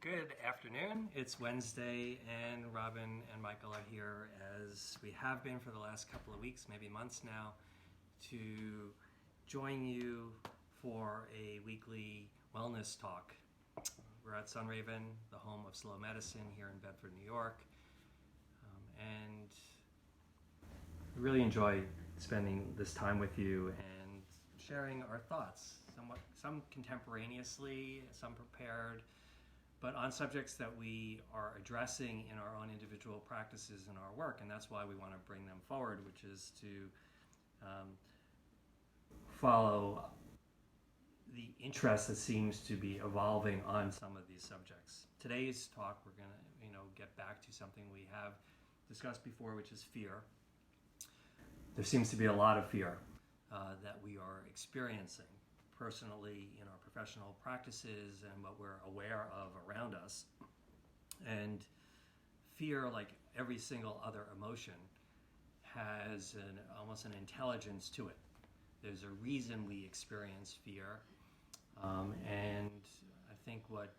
Good afternoon. It's Wednesday, and Robin and Michael are here as we have been for the last couple of weeks, maybe months now, to join you for a weekly wellness talk. We're at Sunraven, the home of slow medicine here in Bedford, New York, and we really enjoy spending this time with you and sharing our thoughts, some contemporaneously, some prepared, but on subjects that we are addressing in our own individual practices and our work, and that's why we want to bring them forward, which is to follow the interest that seems to be evolving on some of these subjects. Today's talk, we're going to get back to something we have discussed before, which is fear. There seems to be a lot of fear that we are experiencing personally in our professional practices and what we're aware of around us. And fear, like every single other emotion, has almost an intelligence to it. There's a reason we experience fear. And I think what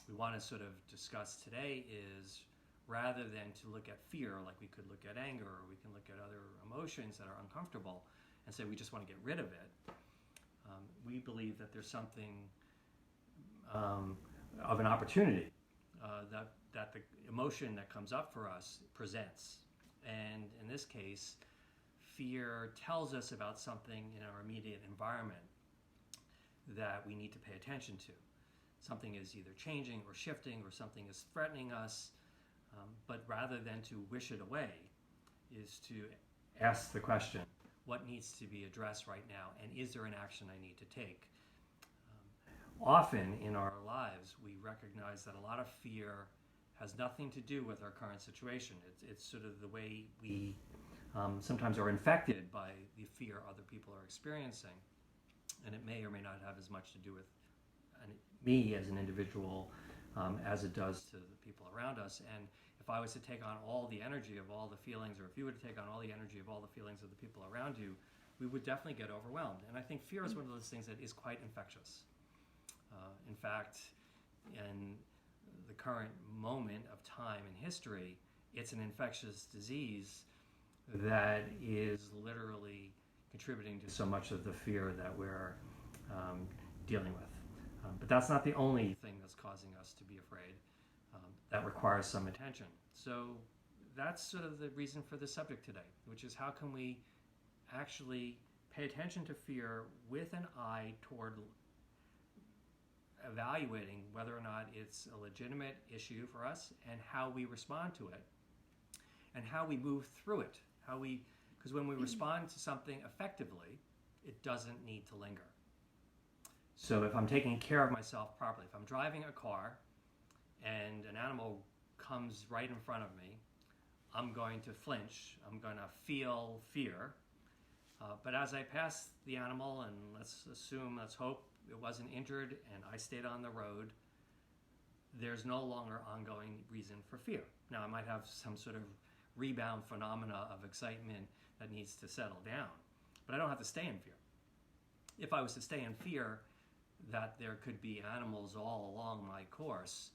we want to sort of discuss today is, rather than to look at fear like we could look at anger, or we can look at other emotions that are uncomfortable and say we just want to get rid of it, we believe that there's something of an opportunity that the emotion that comes up for us presents. And in this case, fear tells us about something in our immediate environment that we need to pay attention to. Something is either changing or shifting, or something is threatening us, but rather than to wish it away, is to ask the question, what needs to be addressed right now, and is there an action I need to take? Often in our lives, we recognize that a lot of fear has nothing to do with our current situation. It's sort of the way we sometimes are infected by the fear other people are experiencing, and it may or may not have as much to do with me as an individual as it does to the people around us. And if I was to take on all the energy of all the feelings, or if you were to take on all the energy of all the feelings of the people around you, we would definitely get overwhelmed. And I think fear is one of those things that is quite infectious. In fact, in the current moment of time in history, it's an infectious disease that is literally contributing to so much of the fear that we're dealing with. But that's not the only thing that's causing us to be afraid. That requires some attention. So that's sort of the reason for this subject today, which is how can we actually pay attention to fear with an eye toward evaluating whether or not it's a legitimate issue for us, and how we respond to it, and how we move through it. Because when we respond to something effectively, it doesn't need to linger. So if I'm taking care of myself properly, if I'm driving a car and an animal comes right in front of me, I'm going to flinch, I'm going to feel fear. But as I pass the animal, and let's hope it wasn't injured and I stayed on the road, there's no longer ongoing reason for fear. Now, I might have some sort of rebound phenomena of excitement that needs to settle down, but I don't have to stay in fear. If I was to stay in fear that there could be animals all along my course,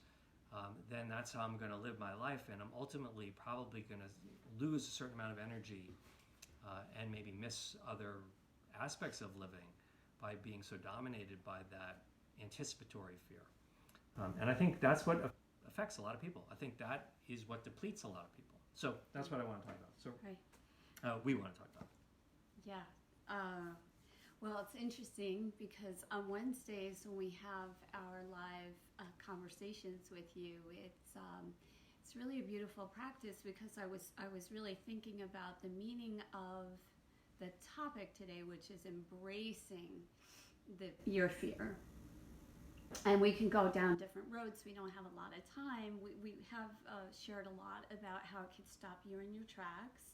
then that's how I'm going to live my life, and I'm ultimately probably going to lose a certain amount of energy and maybe miss other aspects of living by being so dominated by that anticipatory fear. And I think that's what affects a lot of people. I think that is what depletes a lot of people. So that's what I want to talk about. So we want to talk about. Yeah. Well, it's interesting because on Wednesdays when we have our live conversations with you, it's really a beautiful practice, because I was really thinking about the meaning of the topic today, which is embracing your fear. And we can go down different roads. We don't have a lot of time. We have shared a lot about how it can stop you in your tracks.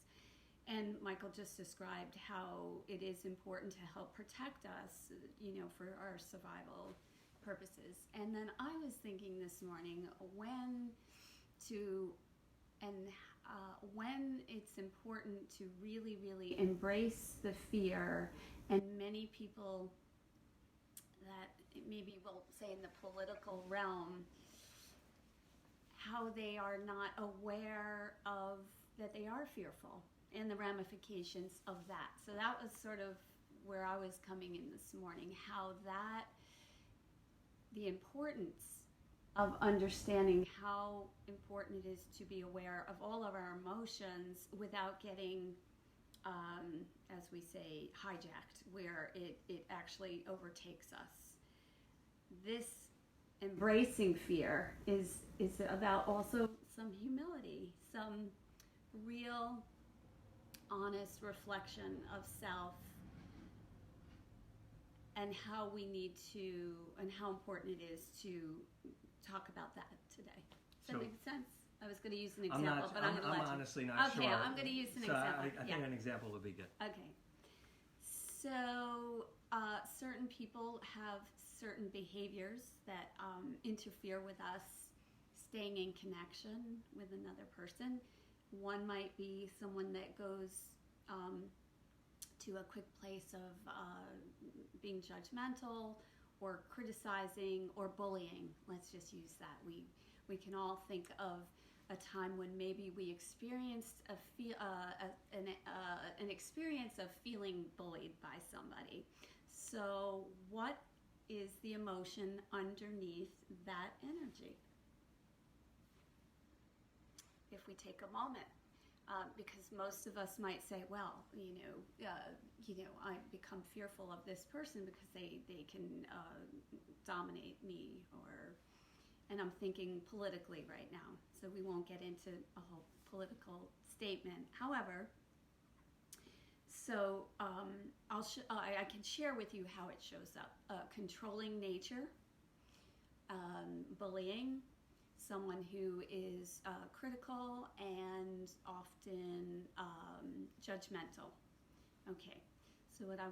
And Michael just described how it is important to help protect us, for our survival purposes. And then I was thinking this morning when it's important to really, really embrace the fear. And many people that maybe we'll say in the political realm how they are not aware of that they are fearful and the ramifications of that. So that was sort of where I was coming in this morning, how that, the importance of understanding how important it is to be aware of all of our emotions without getting, as we say, hijacked, where it actually overtakes us. This embracing fear is about also some humility, some real honest reflection of self, and how we need to, and how important it is to talk about that today. Does that make sense? I was going to use an example, but I'm going to let you. I'm honestly not sure. Okay, I'm going to use an example. I think an example would be good. Okay. So certain people have certain behaviors that interfere with us staying in connection with another person. One might be someone that goes to a quick place of being judgmental or criticizing or bullying. Let's just use that. We can all think of a time when maybe we experienced an experience of feeling bullied by somebody. So what is the emotion underneath that energy? If we take a moment, because most of us might say, well, I become fearful of this person because they can dominate me, and I'm thinking politically right now, so we won't get into a whole political statement. However, so I can share with you how it shows up. Controlling nature, bullying, someone who is critical and often judgmental. Okay, so what I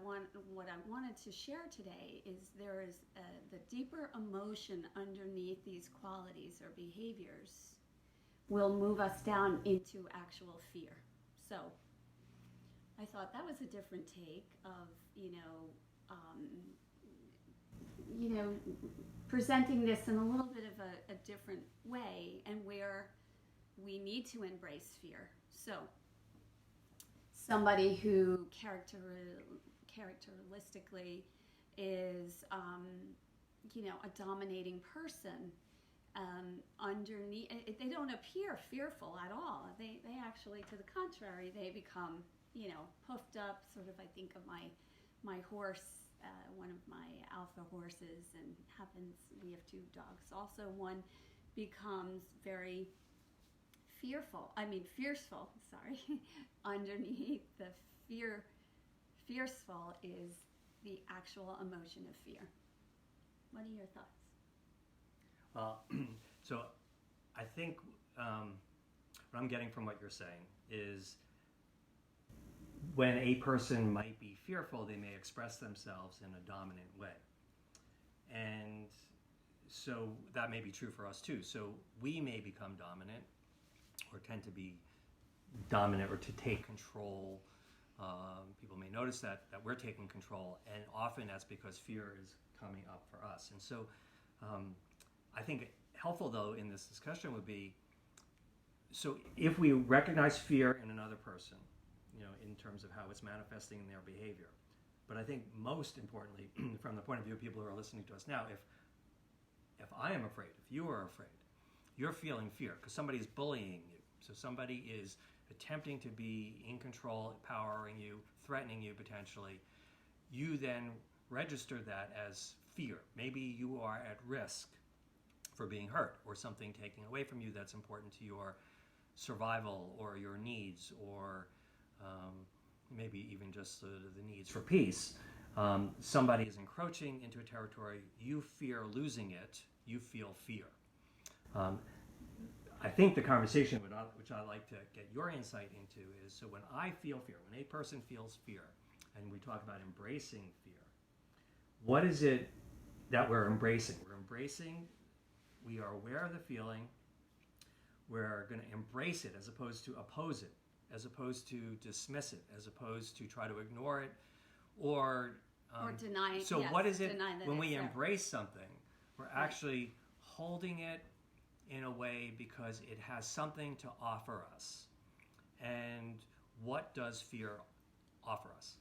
wanted to share today is there is the deeper emotion underneath these qualities or behaviors will move us down into actual fear. So I thought that was a different take of presenting this in a little bit of a different way, and where we need to embrace fear. So somebody who characteristically is a dominating person, underneath, they don't appear fearful at all. They actually, to the contrary, they become puffed up, sort of. I think of my horse, one of my alpha horses, and we have two dogs also. One becomes very fearful, sorry. Underneath the fearful is the actual emotion of fear. What are your thoughts? Well, so I think what I'm getting from what you're saying is, when a person might be fearful, they may express themselves in a dominant way. And so that may be true for us too. So we may become dominant, or tend to be dominant, or to take control. People may notice that we're taking control, and often that's because fear is coming up for us. And so I think helpful, though, in this discussion would be, so if we recognize fear in another person, in terms of how it's manifesting in their behavior. But I think most importantly, from the point of view of people who are listening to us now, if I am afraid, if you are afraid, you're feeling fear because somebody's bullying you. So somebody is attempting to be in control, empowering you, threatening you potentially. You then register that as fear. Maybe you are at risk for being hurt, or something taken away from you that's important to your survival or your needs, or maybe even just the needs for peace. Somebody is encroaching into a territory, you fear losing it, you feel fear. I think the conversation which I'd like to get your insight into is, so when I feel fear, when a person feels fear, and we talk about embracing fear, what is it that we're embracing? We are aware of the feeling, we're going to embrace it as opposed to oppose it, as opposed to dismiss it, as opposed to try to ignore it, or deny it. So yes, what is it deny that when we there. embrace something? We're actually holding it in a way because it has something to offer us. And what does fear offer us?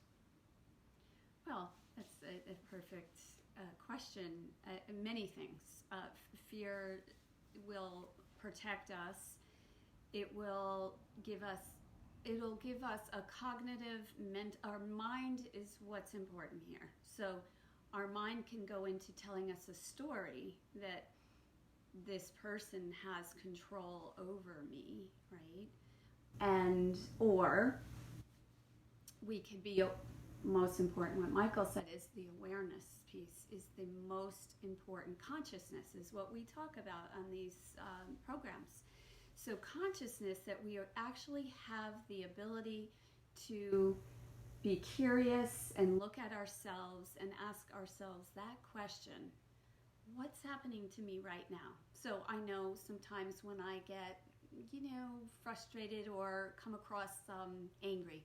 Well, that's a perfect question. Many things. Fear will protect us. It'll give us a cognitive, our mind is what's important here. So our mind can go into telling us a story that this person has control over me, right? And, or we could be, most important, what Michael said is the awareness piece is the most important. Consciousness is what we talk about on these programs. So consciousness, that we actually have the ability to be curious and look at ourselves and ask ourselves that question: what's happening to me right now? So I know sometimes when I get, frustrated or come across angry,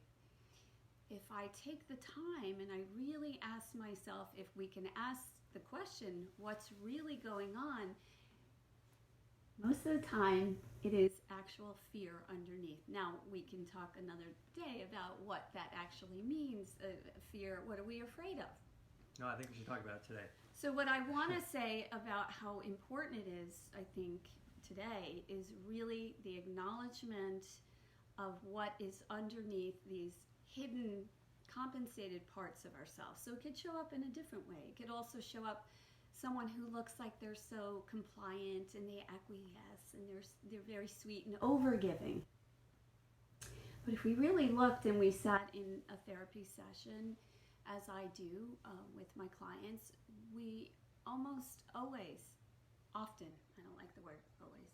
if I take the time and I really ask myself, if we can ask the question, what's really going on? Most of the time, it is actual fear underneath. Now, we can talk another day about what that actually means. Fear, what are we afraid of? No, I think we should talk about it today. So what I want to say about how important it is, I think, today, is really the acknowledgement of what is underneath these hidden, compensated parts of ourselves. So it could show up in a different way. It could also show up someone who looks like they're so compliant and they acquiesce and they're very sweet and overgiving. But if we really looked and we sat in a therapy session, as I do with my clients, we almost always, often, I don't like the word always,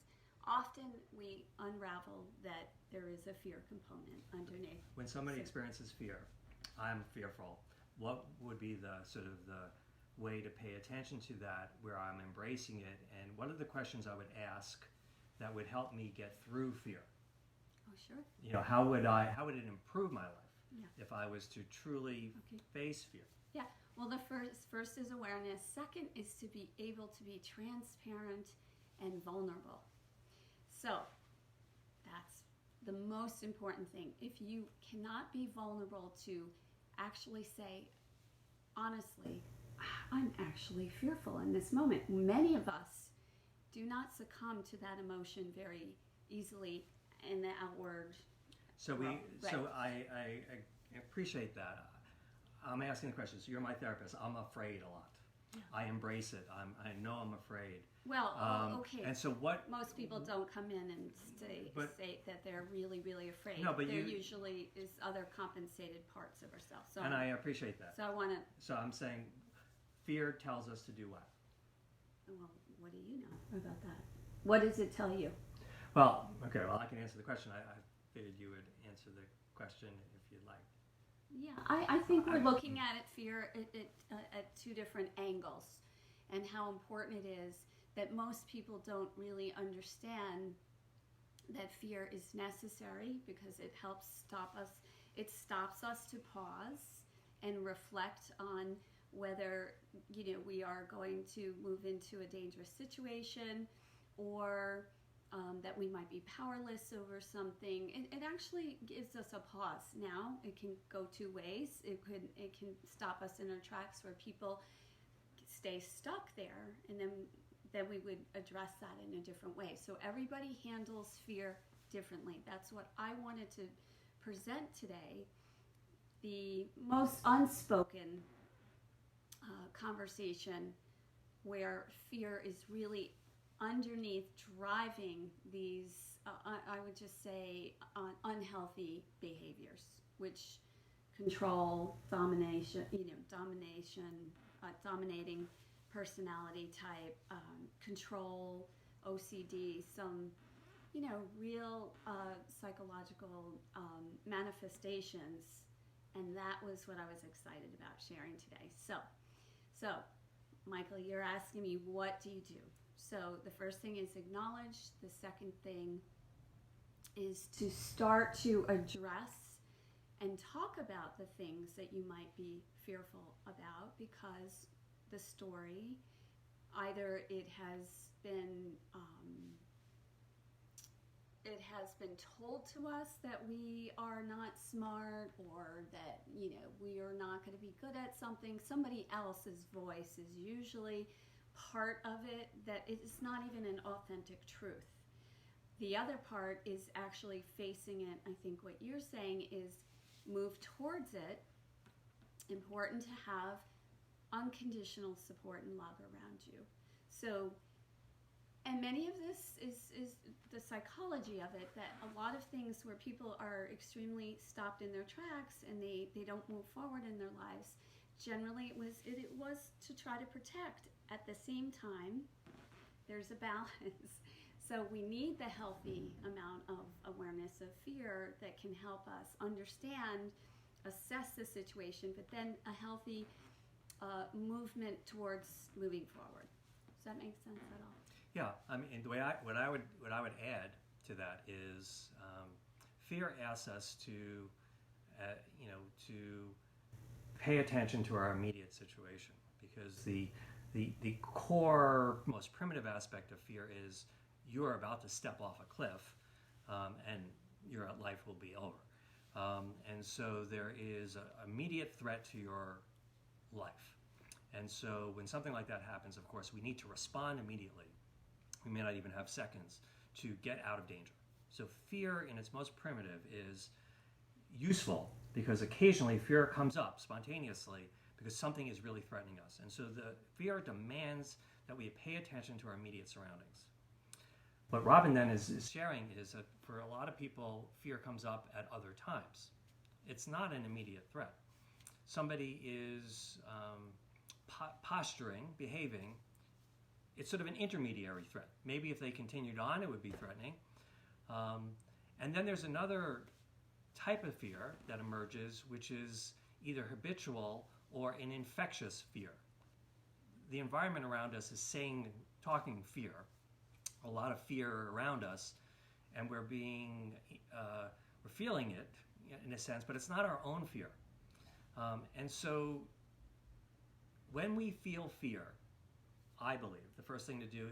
often we unravel that there is a fear component underneath. When somebody experiences fear, I'm fearful, what would be the sort of the way to pay attention to that where I'm embracing it, and what are the questions I would ask that would help me get through fear? Oh, sure. How would it improve my life if I was to truly face fear? Yeah. Well, the first is awareness. Second is to be able to be transparent and vulnerable. So that's the most important thing. If you cannot be vulnerable to actually say, honestly, I'm actually fearful in this moment. Many of us do not succumb to that emotion very easily in the outward. So I appreciate that. I'm asking the question. So you're my therapist. I'm afraid a lot. Yeah. I embrace it. I know I'm afraid. Well, okay. And so what? Most people don't come in and state that they're really, really afraid. No, but there usually is other compensated parts of ourselves. So, and I appreciate that. So I want to. So I'm saying, fear tells us to do what? Well, what do you know about that? What does it tell you? Well, okay. Well, I can answer the question. I figured you would answer the question if you'd like. Yeah, I think we're looking at fear at two different angles, and how important it is that most people don't really understand that fear is necessary, because it helps stop us. It stops us to pause and reflect on whether we are going to move into a dangerous situation, or that we might be powerless over something. It actually gives us a pause. Now it can go two ways. It can stop us in our tracks, where people stay stuck there, and then we would address that in a different way. So everybody handles fear differently. That's what I wanted to present today. The most unspoken conversation, where fear is really underneath driving these, I would just say, unhealthy behaviors, which control, domination, dominating personality type, control, OCD, some, real psychological manifestations. And that was what I was excited about sharing today. So, Michael, you're asking me, what do you do? So the first thing is acknowledge. The second thing is to start to address and talk about the things that you might be fearful about, because the story, either it has been it has been told to us that we are not smart, or that, we are not going to be good at something. Somebody else's voice is usually part of it that is not even an authentic truth. The other part is actually facing it. I think what you're saying is move towards it. Important to have unconditional support and love around you. So, and many of this is the psychology of it, that a lot of things where people are extremely stopped in their tracks and they don't move forward in their lives, generally it was to try to protect. At the same time, there's a balance. So we need the healthy amount of awareness of fear that can help us understand, assess the situation, but then a healthy movement towards moving forward. Does that make sense at all? Yeah, I mean, and what I would add to that is fear asks us to to pay attention to our immediate situation, because the core, most primitive aspect of fear is you're about to step off a cliff, and your life will be over. And so there is an immediate threat to your life. And so when something like that happens, of course, we need to respond immediately. We may not even have seconds to get out of danger. So fear in its most primitive is useful because occasionally fear comes up spontaneously because something is really threatening us. And so the fear demands that we pay attention to our immediate surroundings. What Robin then is sharing is that for a lot of people, fear comes up at other times. It's not an immediate threat. Somebody is posturing, behaving. It's sort of an intermediary threat. Maybe if they continued on, it would be threatening. And then there's another type of fear that emerges, which is either habitual or an infectious fear. The environment around us is talking fear, a lot of fear around us, and we're feeling it in a sense, but it's not our own fear. And so when we feel fear, I believe the first thing to do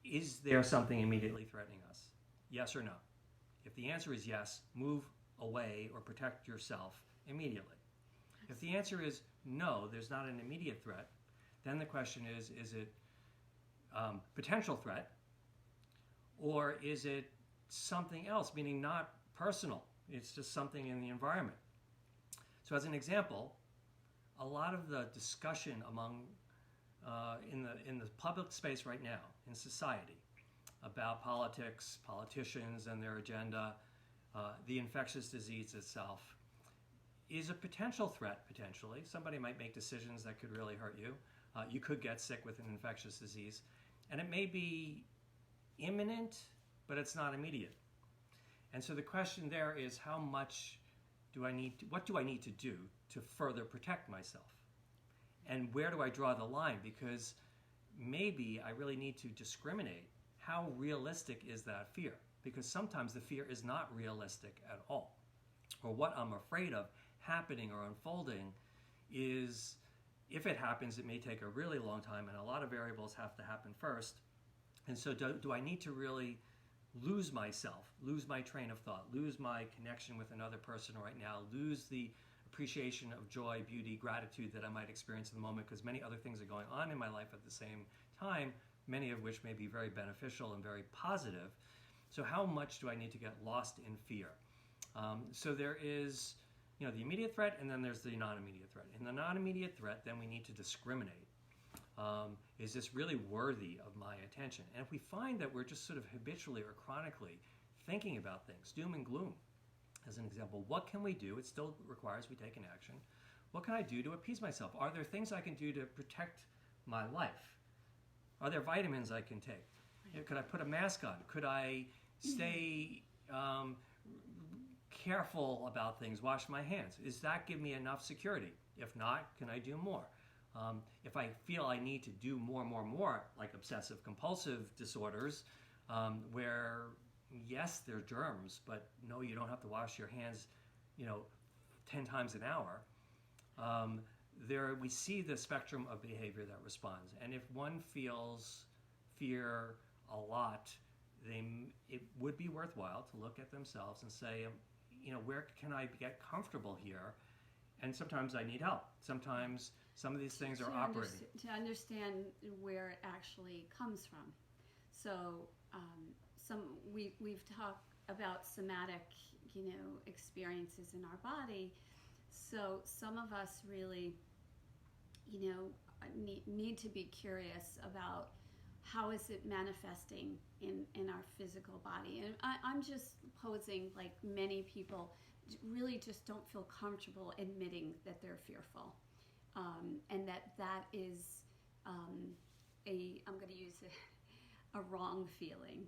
is there something immediately threatening us? Yes or no? If the answer is yes, move away or protect yourself immediately. If the answer is no, there's not an immediate threat, then the question is it potential threat, or is it something else, meaning not personal? It's just something in the environment. So as an example, a lot of the discussion among in the public space right now in society about politics, politicians and their agenda, the infectious disease itself, is a potential threat, potentially. Somebody might make decisions that could really hurt you. You could get sick with an infectious disease. And it may be imminent, but it's not immediate. And so the question there is, what do I need to do to further protect myself? And where do I draw the line? Because maybe I really need to discriminate. How realistic is that fear? Because sometimes the fear is not realistic at all. Or what I'm afraid of happening or unfolding is, if it happens, it may take a really long time, and a lot of variables have to happen first. And so do I need to really lose myself, lose my train of thought, lose my connection with another person right now, lose the appreciation of joy, beauty, gratitude that I might experience in the moment, because many other things are going on in my life at the same time, many of which may be very beneficial and very positive. So how much do I need to get lost in fear? So there is, the immediate threat, and then there's the non-immediate threat. In the non-immediate threat, then we need to discriminate. Is this really worthy of my attention? And if we find that we're just sort of habitually or chronically thinking about things, doom and gloom, as an example, what can we do? It still requires we take an action. What can I do to appease myself? Are there things I can do to protect my life? Are there vitamins I can take? Could I put a mask on? Could I stay careful about things, wash my hands? Does that give me enough security? If not, can I do more? If I feel I need to do more, like obsessive compulsive disorders, where yes, there are germs, but no, you don't have to wash your hands, 10 times an hour. There we see the spectrum of behavior that responds. And if one feels fear a lot it would be worthwhile to look at themselves and say, where can I get comfortable here? And sometimes I need help. Sometimes some of these things are operating. To understand where it actually comes from. So we've talked about somatic, experiences in our body. So some of us really, need to be curious about how is it manifesting in our physical body. And I'm just posing, like many people really just don't feel comfortable admitting that they're fearful. And that is I'm going to use a wrong feeling.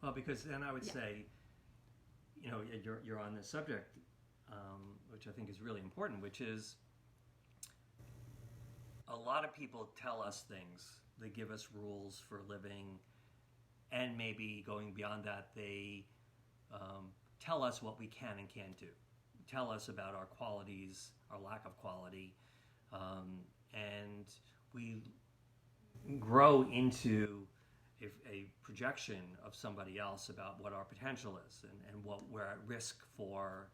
Well, because then I would say, you're on this subject, which I think is really important, which is a lot of people tell us things. They give us rules for living, and maybe going beyond that, they tell us what we can and can't do. Tell us about our qualities, our lack of quality, and we grow into a projection of somebody else about what our potential is and what we're at risk for,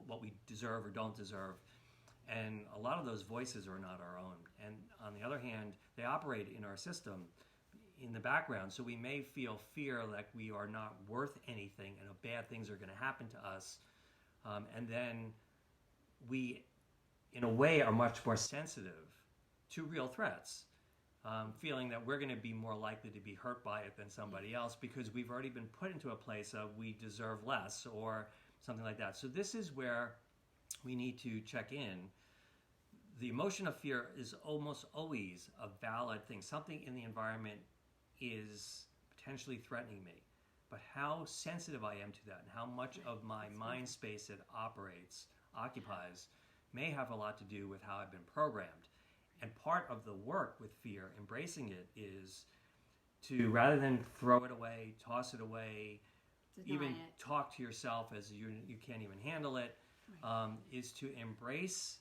what we deserve or don't deserve. And a lot of those voices are not our own. And on the other hand, they operate in our system in the background. So we may feel fear like we are not worth anything and bad things are going to happen to us. And then we, in a way, are much more sensitive to real threats, feeling that we're going to be more likely to be hurt by it than somebody else because we've already been put into a place of we deserve less or something like that. So this is where we need to check in. The emotion of fear is almost always a valid thing. Something in the environment is potentially threatening me. But how sensitive I am to that and how much of my mind space it occupies, may have a lot to do with how I've been programmed. And part of the work with fear, embracing it, is to, rather than throw it away, toss it away, even talk to yourself as you can't even handle it, is to embrace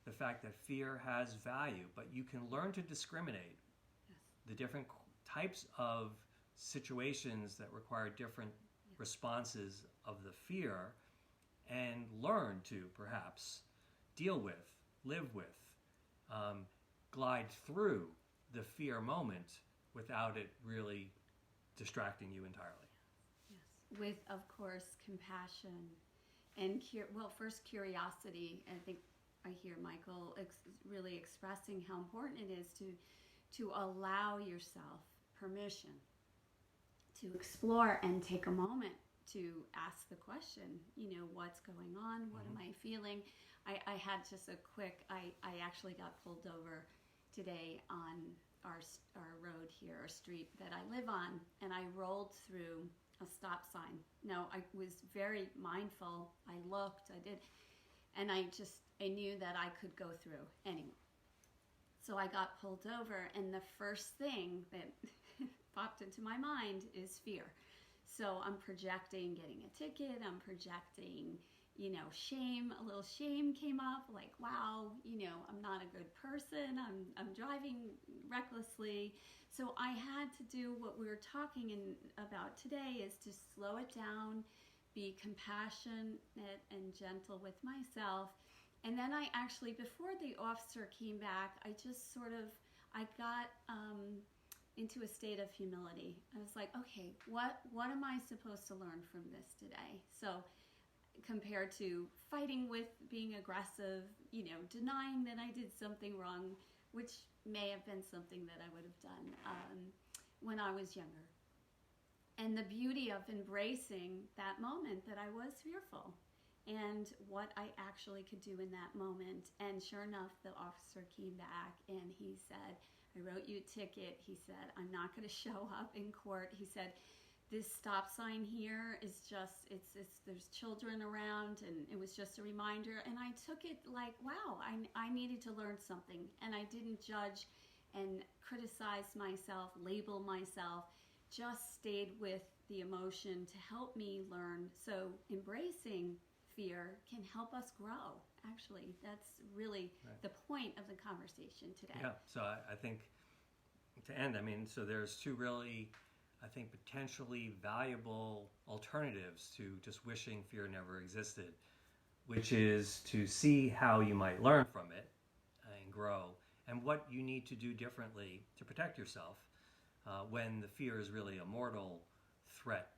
the fact that fear has value, but you can learn to discriminate the different types of situations that require different responses of the fear and learn to perhaps deal with, live with, glide through the fear moment without it really distracting you entirely. Yes, with, of course, compassion and first curiosity. I think I hear Michael really expressing how important it is to allow yourself permission to explore and take a moment to ask the question, what's going on? What am I feeling? I had just a quick, I actually got pulled over today on our road here, our street that I live on, and I rolled through a stop sign. Now, I was very mindful. I looked, I did, and I knew that I could go through anyway. So I got pulled over, and the first thing that popped into my mind is fear. So I'm projecting getting a ticket, I'm projecting, shame, a little shame came up, like, wow, I'm not a good person, I'm driving recklessly. So I had to do what we were talking about today, is to slow it down, be compassionate and gentle with myself. And then I actually, before the officer came back, I just I got into a state of humility. I was like, okay, what am I supposed to learn from this today? So compared to fighting with, being aggressive, denying that I did something wrong, which may have been something that I would have done when I was younger. And the beauty of embracing that moment that I was fearful and what I actually could do in that moment. And sure enough, the officer came back and he said, I wrote you a ticket. He said, I'm not going to show up in court. He said, this stop sign here is just, there's children around, and it was just a reminder. And I took it like, wow, I needed to learn something. And I didn't judge and criticize myself, label myself, just stayed with the emotion to help me learn. So embracing fear can help us grow. Actually, that's really the point of the conversation today. Yeah, so I think to end, so there's two really, I think, potentially valuable alternatives to just wishing fear never existed, which is to see how you might learn from it and grow, and what you need to do differently to protect yourself when the fear is really a mortal threat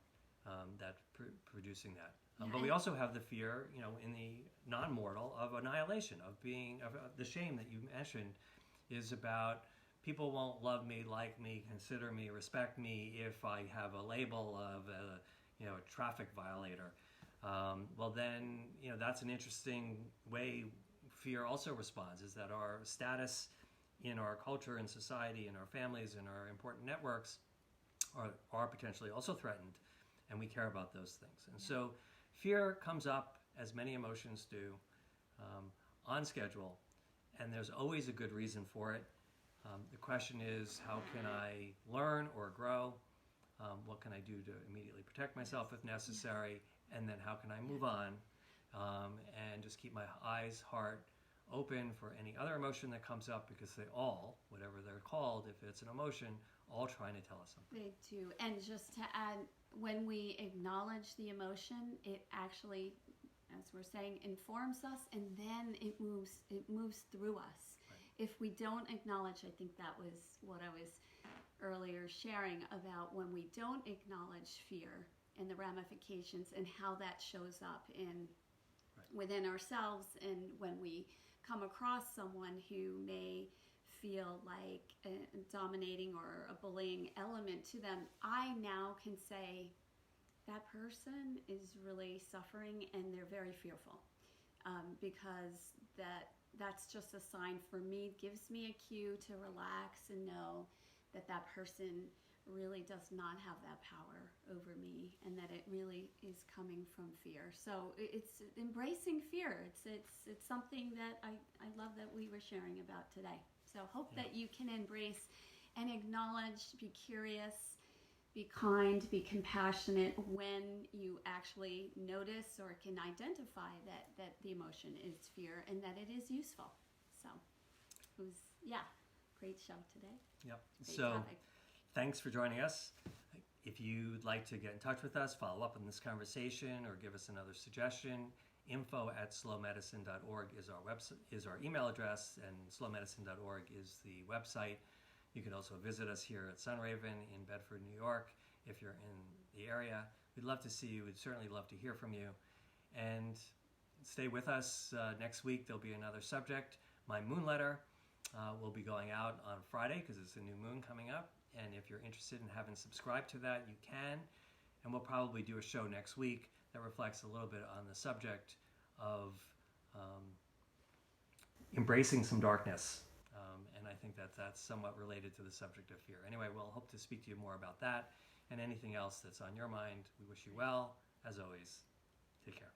that's producing that. But we also have the fear, in the non-mortal of annihilation, of the shame that you mentioned is about people won't love me, like me, consider me, respect me if I have a label of a traffic violator. Well, then, that's an interesting way fear also responds, is that our status in our culture and society and our families and our important networks are potentially also threatened, and we care about those things. And so fear comes up, as many emotions do, on schedule, and there's always a good reason for it. The question is, how can I learn or grow? What can I do to immediately protect myself if necessary? And then how can I move on and just keep my eyes, heart open for any other emotion that comes up, because they all, whatever they're called, if it's an emotion, all trying to tell us something. They do. And just to add, when we acknowledge the emotion, it actually, as we're saying, informs us, and then it moves through us. Right. If we don't acknowledge, I think that was what I was earlier sharing about, when we don't acknowledge fear and the ramifications and how that shows up within ourselves, and when we come across someone who may feel like a dominating or a bullying element to them, I now can say, that person is really suffering and they're very fearful, because that's just a sign for me, gives me a cue to relax and know that that person really does not have that power over me, and that it really is coming from fear. So it's embracing fear. It's something that I love that we were sharing about today. So hope that you can embrace and acknowledge, be curious, be kind, be compassionate when you actually notice or can identify that the emotion is fear and that it is useful. So it was, great show today. Yep. Great so topic. Thanks for joining us. If you'd like to get in touch with us, follow up on this conversation, or give us another suggestion, info@slowmedicine.org is our email address, and slowmedicine.org is the website. You can also visit us here at Sunraven in Bedford, New York, if you're in the area. We'd love to see you. We'd certainly love to hear from you. And stay with us. Next week there'll be another subject. My moon letter will be going out on Friday, because it's a new moon coming up. And if you're interested in having subscribed to that, you can. And we'll probably do a show next week that reflects a little bit on the subject of embracing some darkness. And I think that's somewhat related to the subject of fear. Anyway, we'll hope to speak to you more about that and anything else that's on your mind. We wish you well. As always, take care.